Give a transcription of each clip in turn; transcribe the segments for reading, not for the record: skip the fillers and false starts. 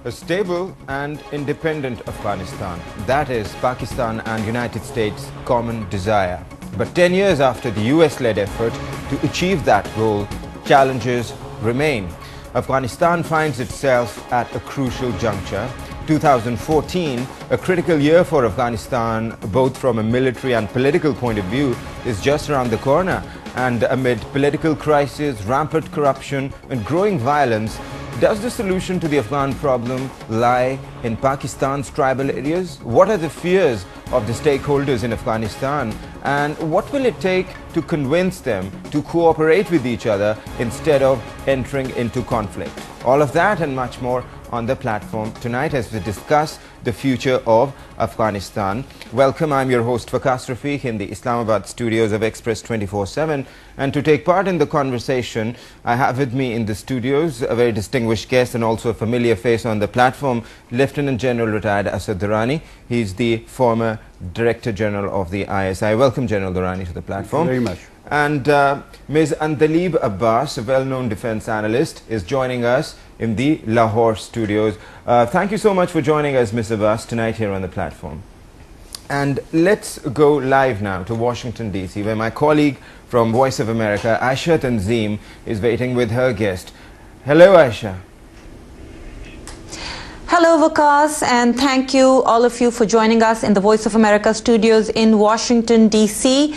a stable and independent Afghanistan. That is Pakistan and United States' common desire. But 10 years after the US-led effort to achieve that goal, challenges remain. Afghanistan finds itself at a crucial juncture. 2014, a critical year for Afghanistan, both from a military and political point of view, is just around the corner. And amid political crisis, rampant corruption and growing violence, does the solution to the Afghan problem lie in Pakistan's tribal areas? What are the fears of the stakeholders in Afghanistan? And what will it take to convince them to cooperate with each other instead of entering into conflict? All of that and much more on the platform tonight as we discuss the future of Afghanistan. Welcome, I'm your host Waqas Rafique in the Islamabad studios of Express 24/7, and to take part in the conversation I have with me in the studios a very distinguished guest and also a familiar face on the platform, Lt Gen Retired Assad Durrani. He's the former Director General of the ISI. Welcome, General Durrani, to the platform. Thank you very much. And Ms. Andaleep Abbas, a well-known defense analyst, is joining us in the Lahore studios. Thank you so much for joining us, Ms. Abbas, tonight here on the platform. And let's go live now to Washington, D.C., where my colleague from Voice of America, Ayesha Tanzeem, is waiting with her guest. Hello, Ayesha. Hello, Waqas, and thank you, all of you, for joining us in the Voice of America studios in Washington, D.C.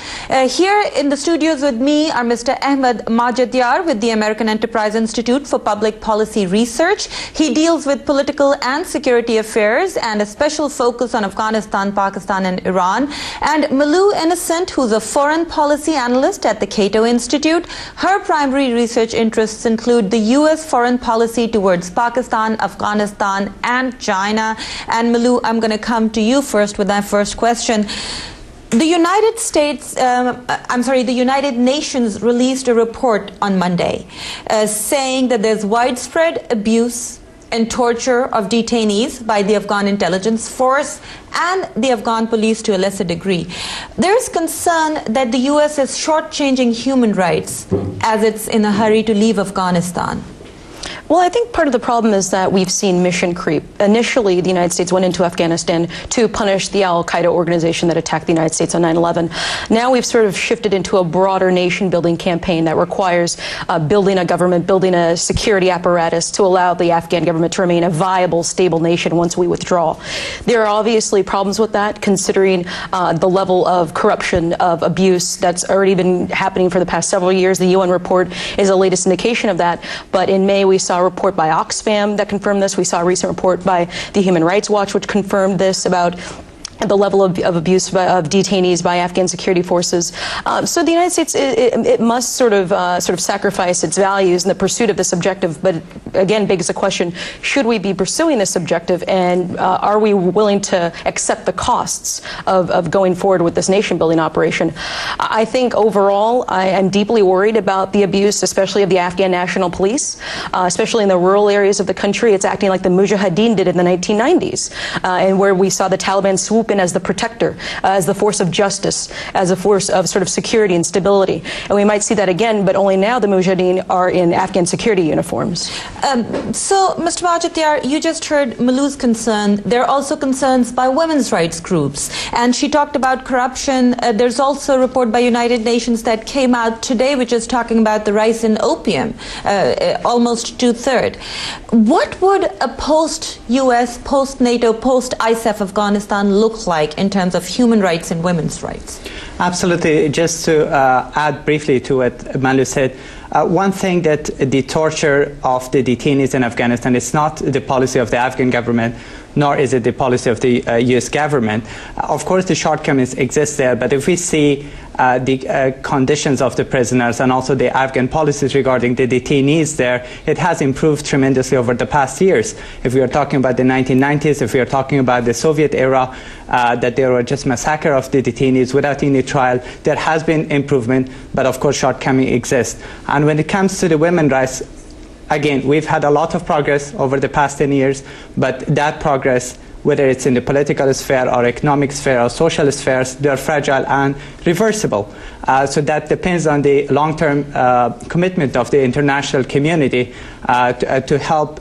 Here in the studios with me are Mr. Ahmed Majidyar with the American Enterprise Institute for Public Policy Research. He deals with political and security affairs and a special focus on Afghanistan, Pakistan, and Iran. And Malou Innocent, who's a foreign policy analyst at the Kato Institute. Her primary research interests include the U.S. foreign policy towards Pakistan, Afghanistan, and China. And Malou, I'm going to come to you first with my first question. The United Nations released a report on Monday saying that there's widespread abuse and torture of detainees by the Afghan intelligence force and the Afghan police to a lesser degree. There is concern that the US is shortchanging human rights as it's in a hurry to leave Afghanistan. Well, I think part of the problem is that we've seen mission creep. Initially, the United States went into Afghanistan to punish the al-Qaeda organization that attacked the United States on 9/11. Now we've sort of shifted into a broader nation-building campaign that requires building a government, building a security apparatus to allow the Afghan government to remain a viable, stable nation once we withdraw. There are obviously problems with that, considering the level of corruption, of abuse that's already been happening for the past several years. The UN report is the latest indication of that. But in May, we saw a report by Oxfam that confirmed this. We saw a recent report by the Human Rights Watch which confirmed this about the level of abuse of detainees by Afghan security forces. So the United States, it must sort of sacrifice its values in the pursuit of this objective. But again, begs the question: should we be pursuing this objective, and are we willing to accept the costs of going forward with this nation-building operation? I think overall, I am deeply worried about the abuse, especially of the Afghan National Police, especially in the rural areas of the country. It's acting like the Mujahideen did in the 1990s, and where we saw the Taliban swoop in as the protector, as the force of justice, as a force of sort of security and stability. And we might see that again, but only now the Mujahideen are in Afghan security uniforms. So, Mr. Majidyar, you just heard Malou's concern. There are also concerns by women's rights groups, and she talked about corruption. There's also a report by United Nations that came out today which is talking about the rise in opium, almost 2/3. What would a post-US, post-NATO, post-ISAF Afghanistan look like in terms of human rights and women's rights? Absolutely. Just to add briefly to what Malou said, one thing that the torture of the detainees in Afghanistan is not the policy of the Afghan government, nor is it the policy of the U.S. government. Of course, the shortcomings exist there, but if we see the conditions of the prisoners and also the Afghan policies regarding the detainees there, it has improved tremendously over the past years. If we are talking about the 1990s, if we are talking about the Soviet era, that there were just massacre of the detainees without any trial, there has been improvement, but of course shortcomings exist. And when it comes to the women's rights, again, we've had a lot of progress over the past 10 years, but that progress, whether it's in the political sphere or economic sphere or social spheres, they're fragile and reversible. So that depends on the long-term commitment of the international community to help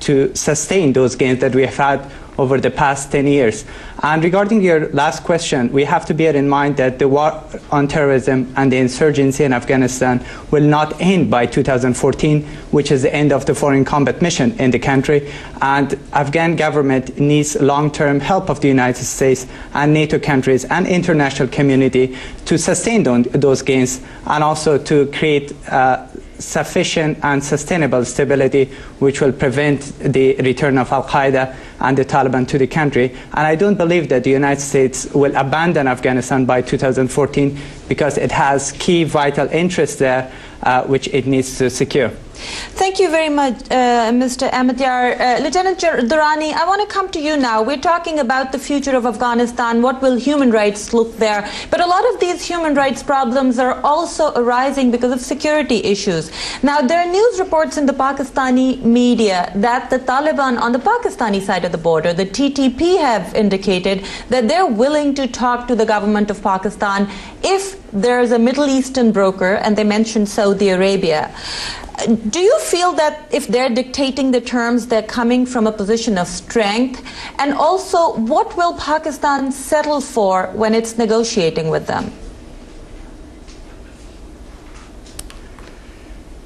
to sustain those gains that we have had over the past 10 years. And regarding your last question, we have to bear in mind that the war on terrorism and the insurgency in Afghanistan will not end by 2014, which is the end of the foreign combat mission in the country. And Afghan government needs long-term help of the United States and NATO countries and international community to sustain those gains and also to create sufficient and sustainable stability which will prevent the return of Al-Qaeda and the Taliban to the country. And I don't believe that the United States will abandon Afghanistan by 2014 because it has key vital interests there which it needs to secure. Thank you very much, Mr. Majidyar. Lieutenant Durrani, I want to come to you now. We're talking about the future of Afghanistan. What will human rights look there? But a lot of these human rights problems are also arising because of security issues. Now, there are news reports in the Pakistani media that the Taliban on the Pakistani side of the border, the TTP, have indicated that they're willing to talk to the government of Pakistan if there's a Middle Eastern broker, and they mentioned Saudi Arabia. Do you feel that if they're dictating the terms, they're coming from a position of strength? And also, what will Pakistan settle for when it's negotiating with them?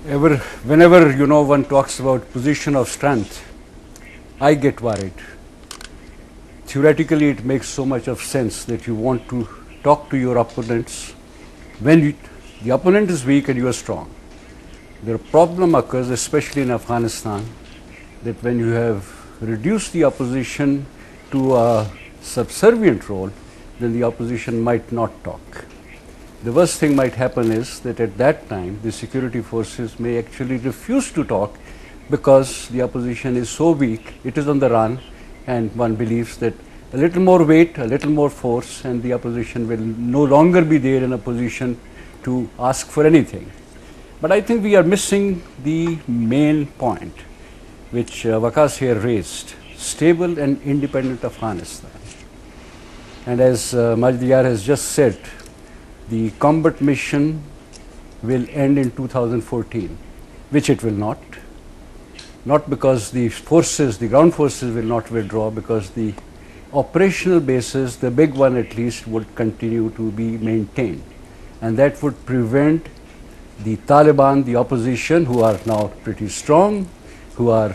Whenever, one talks about position of strength, I get worried. Theoretically, it makes so much of sense that you want to talk to your opponents when the opponent is weak and you are strong. The problem occurs, especially in Afghanistan, that when you have reduced the opposition to a subservient role, then the opposition might not talk. The worst thing might happen is that at that time, the security forces may actually refuse to talk because the opposition is so weak, it is on the run, and one believes that a little more weight, a little more force, and the opposition will no longer be there in a position to ask for anything. But I think we are missing the main point which Waqas here raised, stable and independent Afghanistan. And as Majidyar has just said, the combat mission will end in 2014, which it will not. Not because the forces, the ground forces will not withdraw, because the operational bases, the big one at least, would continue to be maintained. And that would prevent the Taliban, the opposition, who are now pretty strong, who are,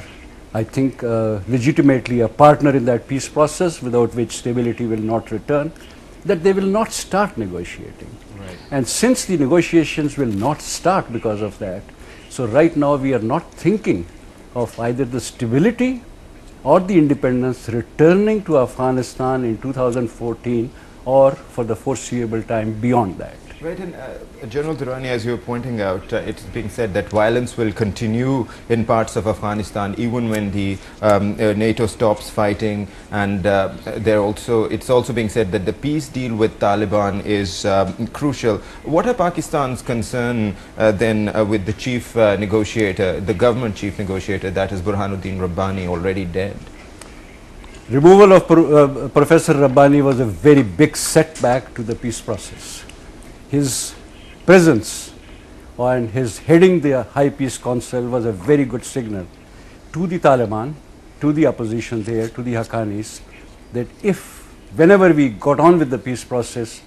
I think, legitimately a partner in that peace process, without which stability will not return, that they will not start negotiating. Right. And since the negotiations will not start because of that, so right now we are not thinking of either the stability or the independence returning to Afghanistan in 2014 or for the foreseeable time beyond that. Right, and General Durrani, as you were pointing out, it's being said that violence will continue in parts of Afghanistan even when the NATO stops fighting, and it's also being said that the peace deal with Taliban is crucial. What are Pakistan's concern then with the chief negotiator, the government chief negotiator, that is Burhanuddin Rabbani, already dead? Removal of Professor Rabbani was a very big setback to the peace process. His presence and his heading the High Peace Council was a very good signal to the Taliban, to the opposition there, to the Haqqanis, that whenever we got on with the peace process,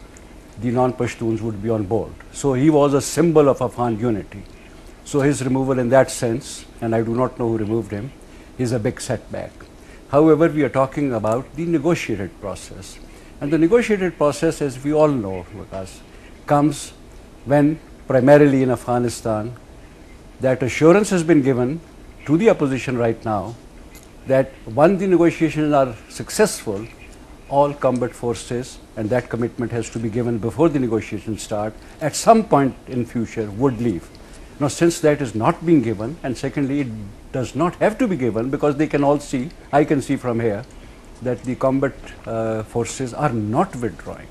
the non-Pashtuns would be on board. So he was a symbol of Afghan unity. So his removal in that sense, and I do not know who removed him, is a big setback. However, we are talking about the negotiated process. And the negotiated process, as we all know, comes when, primarily in Afghanistan, that assurance has been given to the opposition right now that once the negotiations are successful, all combat forces, and that commitment has to be given before the negotiations start, at some point in future would leave. Now, since that is not being given, and secondly, it does not have to be given, because they can all see, I can see from here, that the combat forces are not withdrawing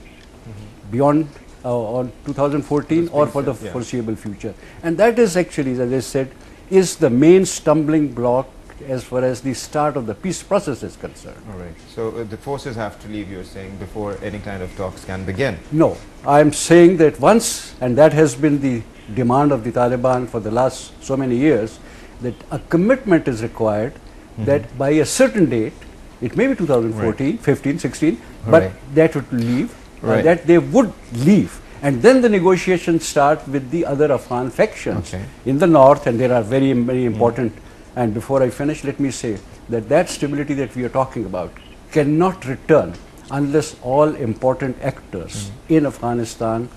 beyond on 2014 or for the foreseeable future. And that is actually, as I said, is the main stumbling block as far as the start of the peace process is concerned. All right. So the forces have to leave, you're saying, before any kind of talks can begin? No. I am saying that once, and that has been the demand of the Taliban for the last so many years, that a commitment is required that by a certain date, it may be 2014, 15, 16, but that would leave, that they would leave. And then the negotiations start with the other Afghan factions in the north, and there are very, very important. And before I finish, let me say that that stability that we are talking about cannot return unless all important actors in Afghanistan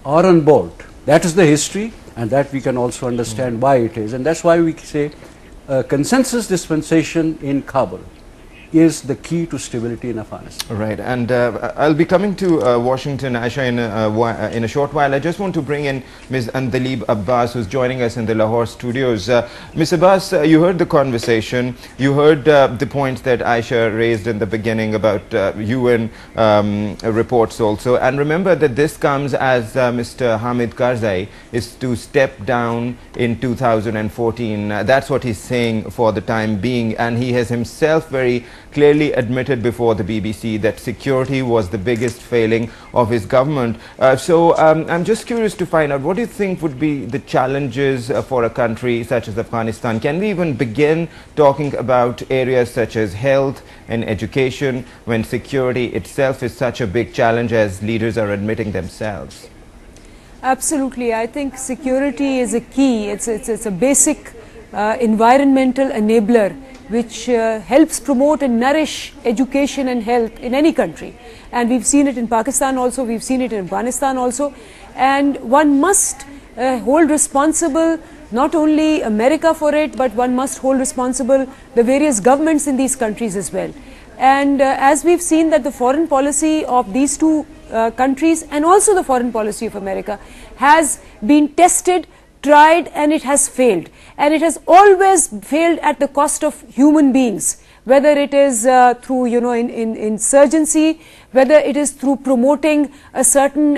are on board. That is the history, and that we can also understand why it is. And that's why we say consensus dispensation in Kabul is the key to stability in Afghanistan. Right, and I'll be coming to Washington, Ayesha, in a short while. I just want to bring in Ms. Andaleep Abbas, who's joining us in the Lahore studios. Ms. Abbas, you heard the conversation. You heard the points that Ayesha raised in the beginning about UN reports also. And remember that this comes as Mr. Hamid Karzai is to step down in 2014. That's what he's saying for the time being. And he has himself very clearly admitted before the BBC that security was the biggest failing of his government. So I'm just curious to find out, what do you think would be the challenges for a country such as Afghanistan? Can we even begin talking about areas such as health and education when security itself is such a big challenge as leaders are admitting themselves? Absolutely. I think security is a key. It's a basic environmental enabler which helps promote and nourish education and health in any country. And we've seen it in Pakistan also, we've seen it in Afghanistan also. And one must hold responsible not only America for it, but one must hold responsible the various governments in these countries as well. And as we've seen that the foreign policy of these two countries and also the foreign policy of America has been tested, tried, and it has failed. And it has always failed at the cost of human beings, whether it is through, insurgency, whether it is through promoting a certain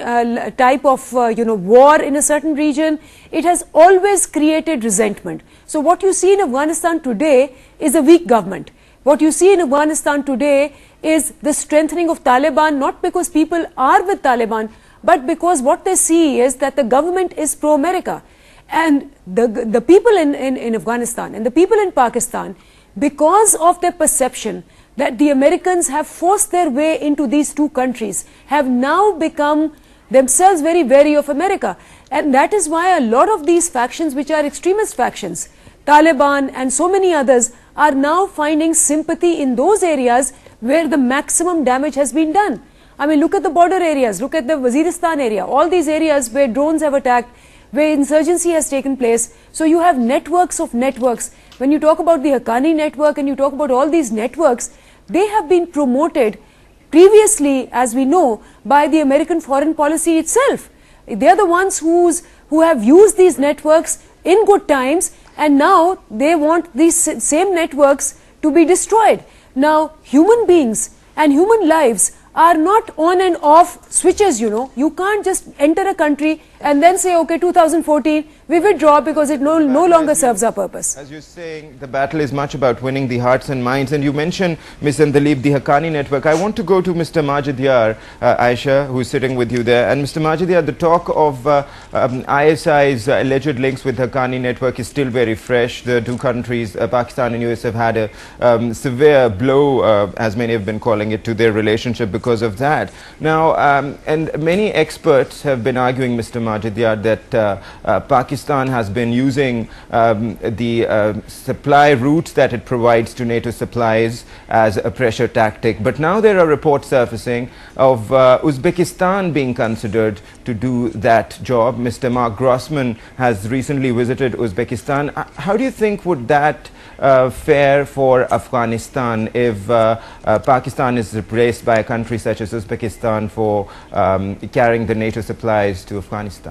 type of, war in a certain region. It has always created resentment. So what you see in Afghanistan today is a weak government. What you see in Afghanistan today is the strengthening of Taliban, not because people are with Taliban, but because what they see is that the government is pro-America. And the people in Afghanistan and the people in Pakistan, because of their perception that the Americans have forced their way into these two countries, have now become themselves very wary of America. And that is why a lot of these factions, which are extremist factions, Taliban and so many others, are now finding sympathy in those areas where the maximum damage has been done. I mean, look at the border areas, look at the Waziristan area, all these areas where drones have attacked, where insurgency has taken place. So you have networks of networks. When you talk about the Haqqani network and you talk about all these networks, they have been promoted previously, as we know, by the American foreign policy itself. They are the ones who have used these networks in good times, and now they want these same networks to be destroyed. Now, human beings and human lives are not on and off switches, You can't just enter a country and then say, okay, 2014, we withdraw because it no longer serves our purpose. As you're saying, the battle is much about winning the hearts and minds. And you mentioned, Ms. Andaleep, the Haqqani network. I want to go to Mr. Majidyar, Ayesha, who's sitting with you there. And Mr. Majidyar, the talk of ISI's alleged links with Haqqani network is still very fresh. The two countries, Pakistan and US, have had a severe blow, as many have been calling it, to their relationship because of that. Now, and many experts have been arguing, Mr. Majidyar, that Pakistan has been using the supply routes that it provides to NATO supplies as a pressure tactic. But now there are reports surfacing of Uzbekistan being considered to do that job. Mr. Mark Grossman has recently visited Uzbekistan. How do you think would that fare for Afghanistan if Pakistan is replaced by a country such as Uzbekistan for carrying the NATO supplies to Afghanistan?